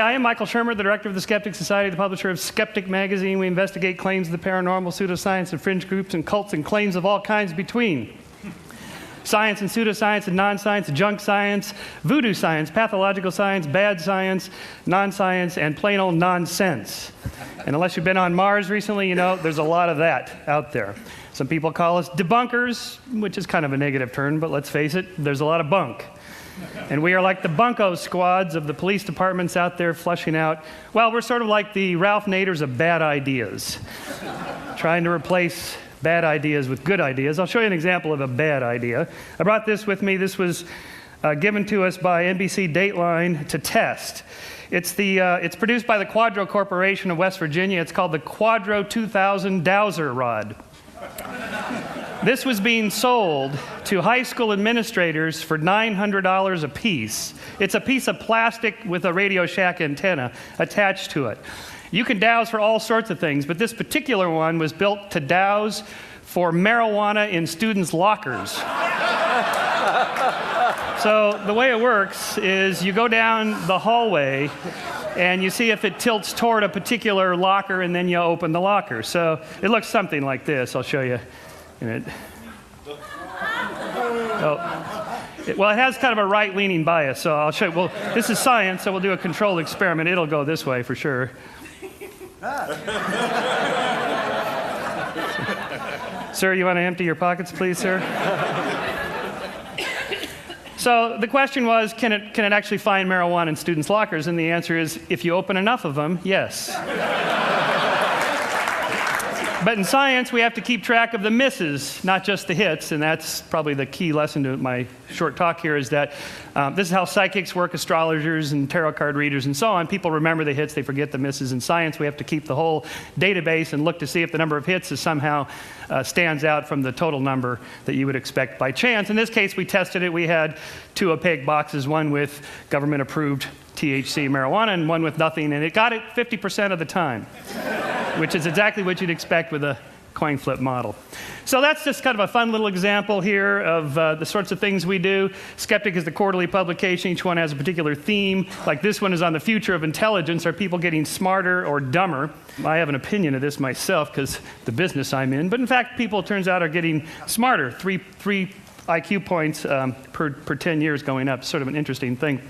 I am Michael Shermer, the director of the Skeptic Society, the publisher of Skeptic Magazine. We investigate claims of the paranormal, pseudoscience, and fringe groups and cults, and claims of all kinds between. Science and pseudoscience and non-science, junk science, voodoo science, pathological science, bad science, non-science, and plain old nonsense. And unless you've been on Mars recently, you know there's a lot of that out there. Some people call us debunkers, which is kind of a negative term, but let's face it, there's a lot of bunk. And we are like the bunko squads of the police departments out there flushing out. Well, we're sort of like the Ralph Naders of bad ideas, trying to replace bad ideas with good ideas. I'll show you an example of a bad idea. I brought this with me. This was given to us by NBC Dateline to test. It's produced by the Quadro Corporation of West Virginia. It's called the Quadro 2000 Dowser Rod. This was being sold to high school administrators for $900 a piece. It's a piece of plastic with a Radio Shack antenna attached to it. You can douse for all sorts of things, but this particular one was built to douse for marijuana in students' lockers. So the way it works is you go down the hallway and you see if it tilts toward a particular locker, and then you open the locker. So it looks something like this. I'll show you in it. Well, it has kind of a right-leaning bias, so I'll show you. Well, this is science, so we'll do a controlled experiment. It'll go this way for sure. Sir, you want to empty your pockets, please, sir? So the question was, can it actually find marijuana in students' lockers? And the answer is, if you open enough of them, yes. But in science, we have to keep track of the misses, not just the hits, and that's probably the key lesson to my short talk here, is that this is how psychics work, astrologers and tarot card readers and so on. People remember the hits, they forget the misses. In science, we have to keep the whole database and look to see if the number of hits is somehow stands out from the total number that you would expect by chance. In this case, we tested it. We had 2 opaque boxes, one with government-approved THC marijuana and one with nothing, and it got it 50% of the time, which is exactly what you'd expect with a coin flip model. So that's just kind of a fun little example here of the sorts of things we do. Skeptic is the quarterly publication. Each one has a particular theme. Like this one is on the future of intelligence. Are people getting smarter or dumber? I have an opinion of this myself because the business I'm in. But in fact, people, it turns out, are getting smarter. Three IQ points per 10 years going up. Sort of an interesting thing.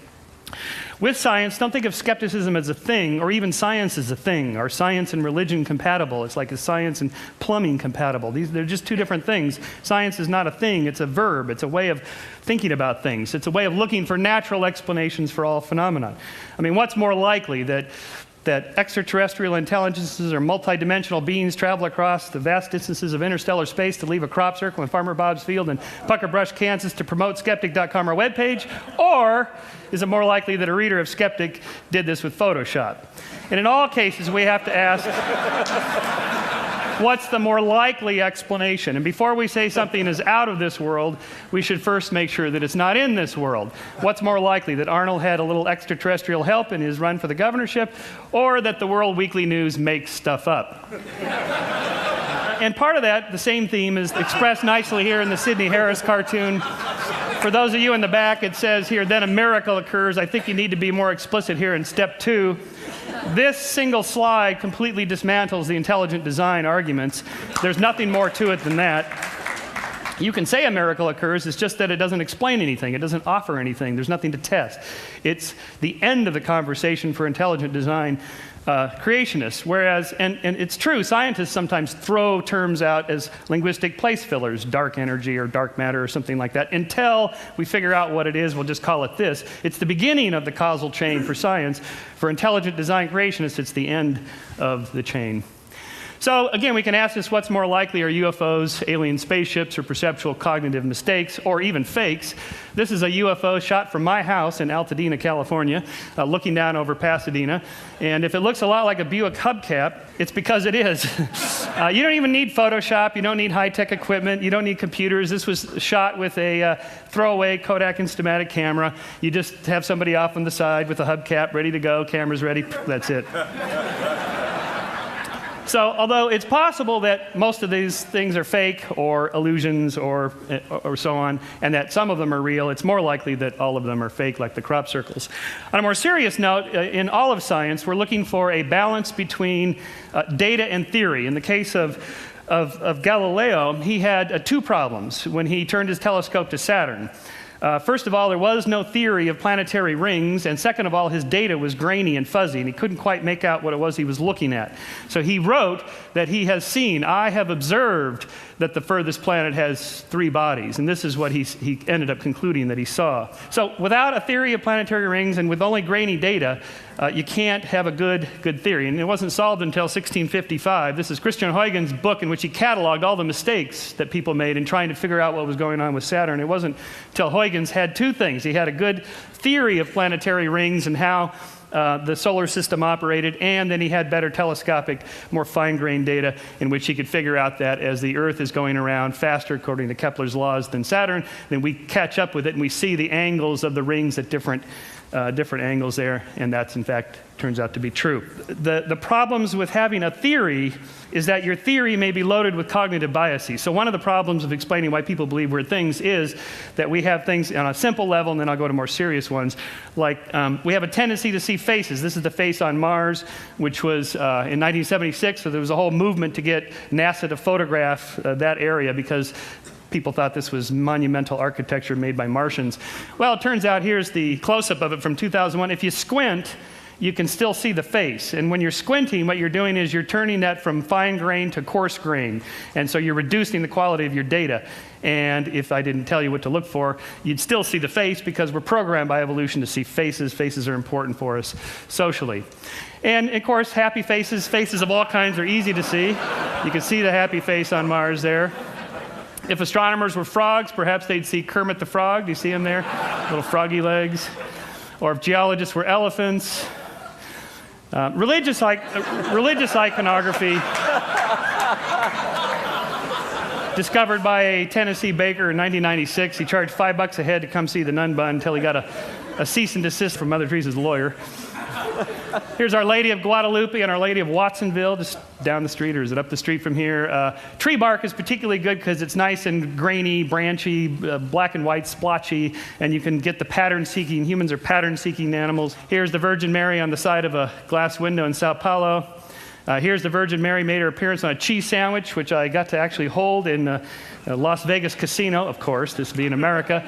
With science, don't think of skepticism as a thing, or even science as a thing. Are science and religion compatible? It's like, is science and plumbing compatible? They're just two different things. Science is not a thing, it's a verb. It's a way of thinking about things. It's a way of looking for natural explanations for all phenomena. I mean, what's more likely, that extraterrestrial intelligences or multidimensional beings travel across the vast distances of interstellar space to leave a crop circle in Farmer Bob's field in Pucker Brush, Kansas to promote skeptic.com, our webpage? Or is it more likely that a reader of Skeptic did this with Photoshop? And in all cases, we have to ask, what's the more likely explanation? And before we say something is out of this world, we should first make sure that it's not in this world. What's more likely, that Arnold had a little extraterrestrial help in his run for the governorship, or that the World Weekly News makes stuff up? And part of that, the same theme, is expressed nicely here in the Sidney Harris cartoon. For those of you in the back, it says here, then a miracle occurs. I think you need to be more explicit here in step 2. This single slide completely dismantles the intelligent design arguments. There's nothing more to it than that. You can say a miracle occurs, it's just that it doesn't explain anything. It doesn't offer anything. There's nothing to test. It's the end of the conversation for intelligent design creationists. Whereas, and it's true, scientists sometimes throw terms out as linguistic place fillers, dark energy or dark matter or something like that. Until we figure out what it is, we'll just call it this. It's the beginning of the causal chain for science. For intelligent design creationists, it's the end of the chain. So again, we can ask this, what's more likely, are UFOs, alien spaceships, or perceptual cognitive mistakes, or even fakes? This is a UFO shot from my house in Altadena, California, looking down over Pasadena. And if it looks a lot like a Buick hubcap, it's because it is. You don't even need Photoshop. You don't need high-tech equipment. You don't need computers. This was shot with a throwaway Kodak Instamatic camera. You just have somebody off on the side with a hubcap ready to go, cameras ready. That's it. So although it's possible that most of these things are fake or illusions or so on, and that some of them are real, it's more likely that all of them are fake, like the crop circles. On a more serious note, in all of science, we're looking for a balance between data and theory. In the case of Galileo, he had two problems when he turned his telescope to Saturn. First of all, there was no theory of planetary rings, and second of all, his data was grainy and fuzzy, and he couldn't quite make out what it was he was looking at. So he wrote that he has seen, I have observed that the furthest planet has 3 bodies, and this is what he ended up concluding that he saw. So without a theory of planetary rings and with only grainy data, you can't have a good theory. And it wasn't solved until 1655. This is Christian Huygens' book in which he cataloged all the mistakes that people made in trying to figure out what was going on with Saturn. It wasn't until Huygens had 2 things. He had a good theory of planetary rings and how the solar system operated, and then he had better telescopic, more fine-grained data in which he could figure out that as the Earth is going around faster, according to Kepler's laws, than Saturn, then we catch up with it and we see the angles of the rings at different angles there, and that's in fact turns out to be true. The problems with having a theory is that your theory may be loaded with cognitive biases. So one of the problems of explaining why people believe weird things is that we have things on a simple level, and then I'll go to more serious ones, like we have a tendency to see faces. This is the face on Mars, which was in 1976, so there was a whole movement to get NASA to photograph that area because people thought this was monumental architecture made by Martians. Well, it turns out here's the close-up of it from 2001. If you squint, you can still see the face. And when you're squinting, what you're doing is you're turning that from fine grain to coarse grain. And so you're reducing the quality of your data. And if I didn't tell you what to look for, you'd still see the face because we're programmed by evolution to see faces. Faces are important for us socially. And of course, happy faces, faces of all kinds are easy to see. You can see the happy face on Mars there. If astronomers were frogs, perhaps they'd see Kermit the Frog. Do you see him there? Little froggy legs. Or if geologists were elephants. Religious iconography discovered by a Tennessee baker in 1996. He charged $5 a head to come see the nun bun until he got a cease and desist from Mother Teresa's lawyer. Here's Our Lady of Guadalupe and Our Lady of Watsonville, just down the street, or is it up the street from here? Tree bark is particularly good because it's nice and grainy, branchy, black and white, splotchy, and you can get the pattern-seeking. Humans are pattern-seeking animals. Here's the Virgin Mary on the side of a glass window in Sao Paulo. Here's the Virgin Mary made her appearance on a cheese sandwich, which I got to actually hold in a Las Vegas casino, of course, this being America.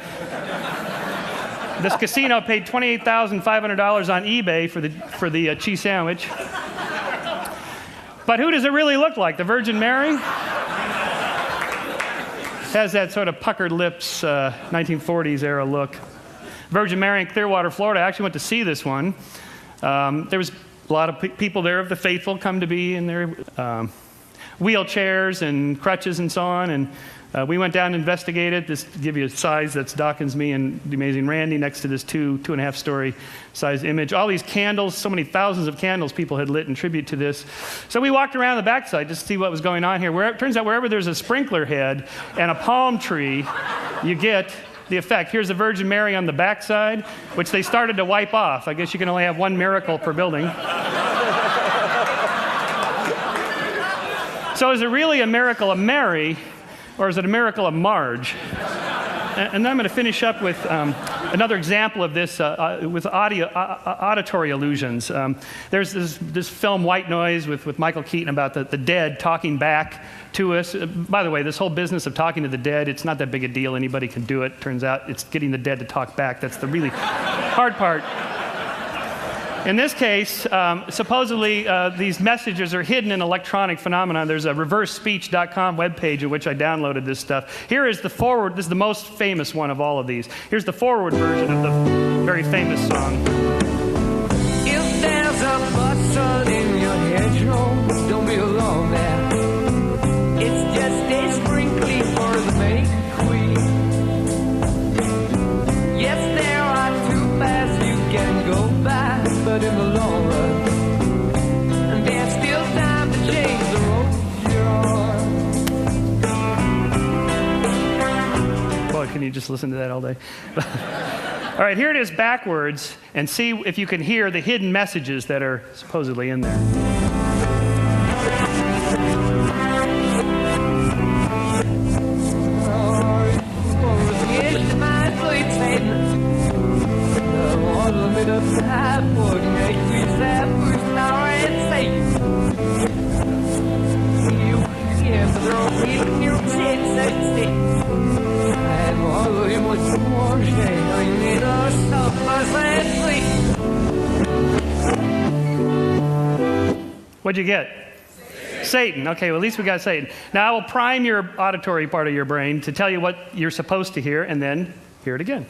This casino paid $28,500 on eBay for the cheese sandwich. But who does it really look like? The Virgin Mary? Has that sort of puckered lips, 1940s era look. Virgin Mary in Clearwater, Florida. I actually went to see this one. There was a lot of people there of the faithful come to be in their wheelchairs and crutches and so on. And we went down and investigated. This to give you a size, that's Dawkins, me, and the amazing Randy next to this 2.5 story size image. All these candles, so many thousands of candles people had lit in tribute to this. So we walked around the backside just to see what was going on here. It turns out wherever there's a sprinkler head and a palm tree, you get the effect. Here's the Virgin Mary on the backside, which they started to wipe off. I guess you can only have one miracle per building. So is it really a miracle of Mary, or is it a miracle of Marge? And then I'm going to finish up with another example of this with auditory illusions. There's this film, White Noise, with Michael Keaton about the dead talking back to us. By the way, this whole business of talking to the dead, it's not that big a deal. Anybody can do it. Turns out it's getting the dead to talk back. That's the really hard part. In this case, supposedly these messages are hidden in electronic phenomena. There's a reversespeech.com webpage in which I downloaded this stuff. Here is the forward. This is the most famous one of all of these. Here's the forward version of the very famous song. If there's a bustle in your hedgerow, don't be alone there. It's just a sprinkling for the May Queen. Yes, there are 2 paths you can go by. But in the long run, there's still time to change the road you're on. Boy, can you just listen to that all day? All right, here it is backwards, and see if you can hear the hidden messages that are supposedly in there. What'd you get? Satan. Okay, well, at least we got Satan. Now I will prime your auditory part of your brain to tell you what you're supposed to hear, and then hear it again.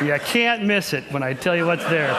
You can't miss it when I tell you what's there.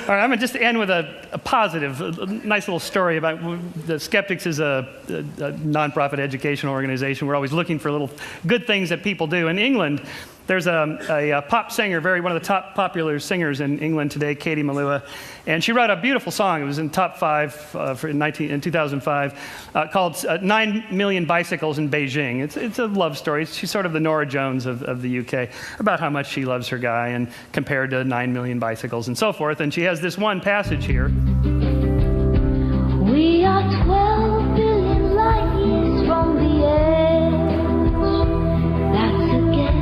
All right, I'm going to just end with a positive, a nice little story about the Skeptics is a nonprofit educational organization. We're always looking for little good things that people do. In England, there's a pop singer, one of the top popular singers in England today, Katie Melua, and she wrote a beautiful song. It was in top 5 in 2005, called 9 Million Bicycles in Beijing. It's a love story. She's sort of the Norah Jones of the UK, about how much she loves her guy and compared to 9 million bicycles and so forth. And she has this one passage here. We are 12 billion light years from the edge. That's a guess.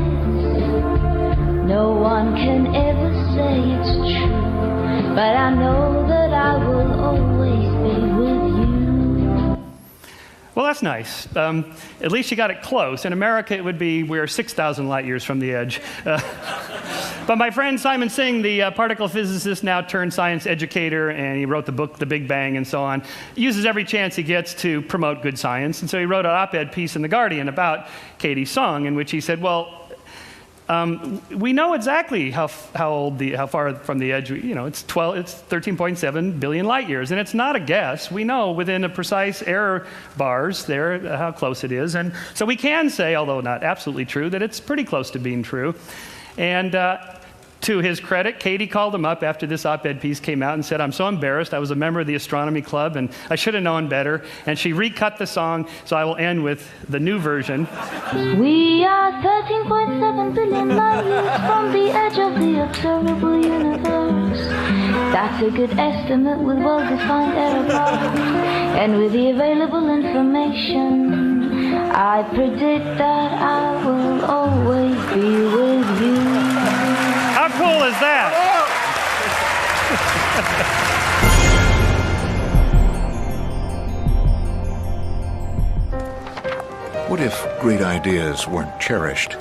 No one can ever say it's true, but I know that I will always be with you. Well, that's nice. At least you got it close. In America, it would be we're 6,000 light years from the edge. But my friend Simon Singh, the particle physicist, now turned science educator, and he wrote the book, The Big Bang, and so on, uses every chance he gets to promote good science. And so he wrote an op-ed piece in The Guardian about Katie's song, in which he said, well, we know exactly how far from the edge, it's 13.7 billion light years, and it's not a guess. We know within a precise error bars there how close it is, and so we can say, although not absolutely true, that it's pretty close to being true. And to his credit, Katie called him up after this op-ed piece came out and said, I'm so embarrassed. I was a member of the astronomy club, and I should have known better. And she recut the song, so I will end with the new version. We are 13.7 billion light years from the edge of the observable universe. That's a good estimate with well-defined error bars. And with the available information, I predict that I will always be with you. How cool is that? What if great ideas weren't cherished?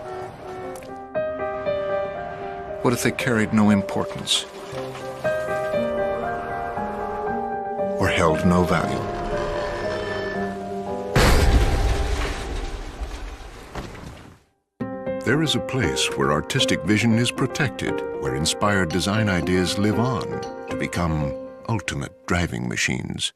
What if they carried no importance? Or held no value? There is a place where artistic vision is protected, where inspired design ideas live on to become ultimate driving machines.